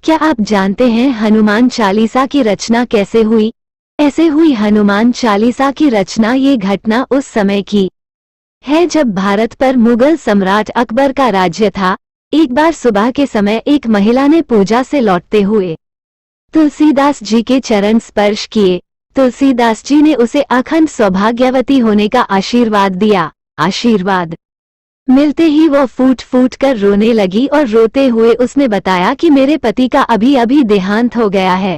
क्या आप जानते हैं हनुमान चालीसा की रचना कैसे हुई? ऐसे हुई हनुमान चालीसा की रचना। ये घटना उस समय की है जब भारत पर मुगल सम्राट अकबर का राज्य था। एक बार सुबह के समय एक महिला ने पूजा से लौटते हुए तुलसीदास जी के चरण स्पर्श किए। तुलसीदास जी ने उसे अखंड सौभाग्यवती होने का आशीर्वाद दिया। आशीर्वाद मिलते ही वो फूट फूट कर रोने लगी और रोते हुए उसने बताया कि मेरे पति का अभी अभी देहांत हो गया है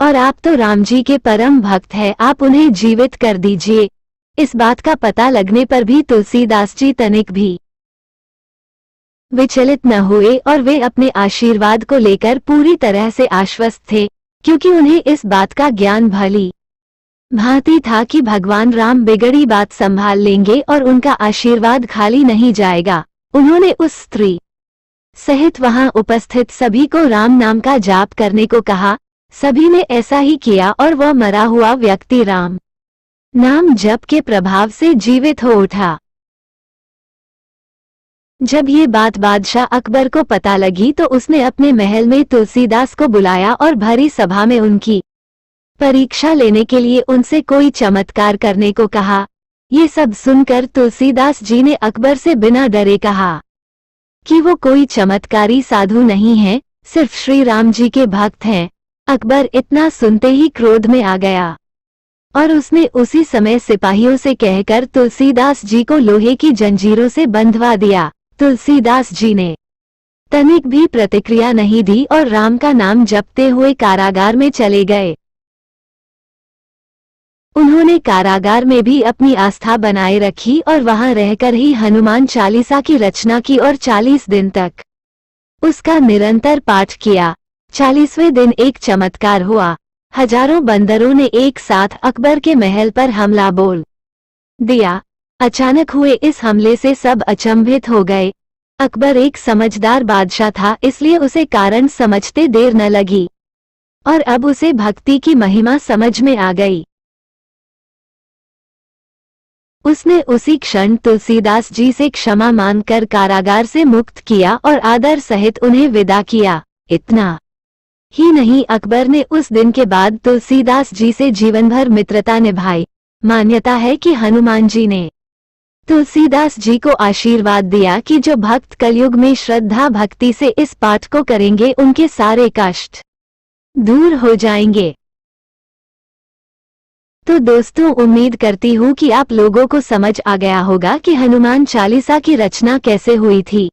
और आप तो राम जी के परम भक्त हैं, आप उन्हें जीवित कर दीजिए। इस बात का पता लगने पर भी तुलसीदास जी तनिक भी विचलित न हुए और वे अपने आशीर्वाद को लेकर पूरी तरह से आश्वस्त थे, क्योंकि उन्हें इस बात का ज्ञान भली भांति था कि भगवान राम बिगड़ी बात संभाल लेंगे और उनका आशीर्वाद खाली नहीं जाएगा। उन्होंने उस स्त्री सहित वहां उपस्थित सभी को राम नाम का जाप करने को कहा। सभी ने ऐसा ही किया और वह मरा हुआ व्यक्ति राम नाम जप के प्रभाव से जीवित हो उठा। जब ये बात बादशाह अकबर को पता लगी तो उसने अपने महल में तुलसीदास को बुलाया और भरी सभा में उनकी परीक्षा लेने के लिए उनसे कोई चमत्कार करने को कहा। ये सब सुनकर तुलसीदास जी ने अकबर से बिना डरे कहा कि वो कोई चमत्कारी साधु नहीं है, सिर्फ श्री राम जी के भक्त हैं। अकबर इतना सुनते ही क्रोध में आ गया और उसने उसी समय सिपाहियों से कहकर तुलसीदास जी को लोहे की जंजीरों से बंधवा दिया। तुलसीदास जी ने तनिक भी प्रतिक्रिया नहीं दी और राम का नाम जपते हुए कारागार में चले गए। उन्होंने कारागार में भी अपनी आस्था बनाए रखी और वहां रहकर ही हनुमान चालीसा की रचना की और 40 दिन तक उसका निरंतर पाठ किया। 40वें दिन एक चमत्कार हुआ। हजारों बंदरों ने एक साथ अकबर के महल पर हमला बोल दिया। अचानक हुए इस हमले से सब अचंभित हो गए। अकबर एक समझदार बादशाह था, इसलिए उसे कारण समझते देर न लगी और अब उसे भक्ति की महिमा समझ में आ गई। उसने उसी क्षण तुलसीदास जी से क्षमा मांगकर कारागार से मुक्त किया और आदर सहित उन्हें विदा किया। इतना ही नहीं, अकबर ने उस दिन के बाद तुलसीदास जी से जीवन भर मित्रता निभाई। मान्यता है कि हनुमान जी ने तुलसीदास जी को आशीर्वाद दिया कि जो भक्त कलयुग में श्रद्धा भक्ति से इस पाठ को करेंगे उनके सारे कष्ट दूर हो जाएंगे। तो दोस्तों, उम्मीद करती हूँ कि आप लोगों को समझ आ गया होगा कि हनुमान चालीसा की रचना कैसे हुई थी।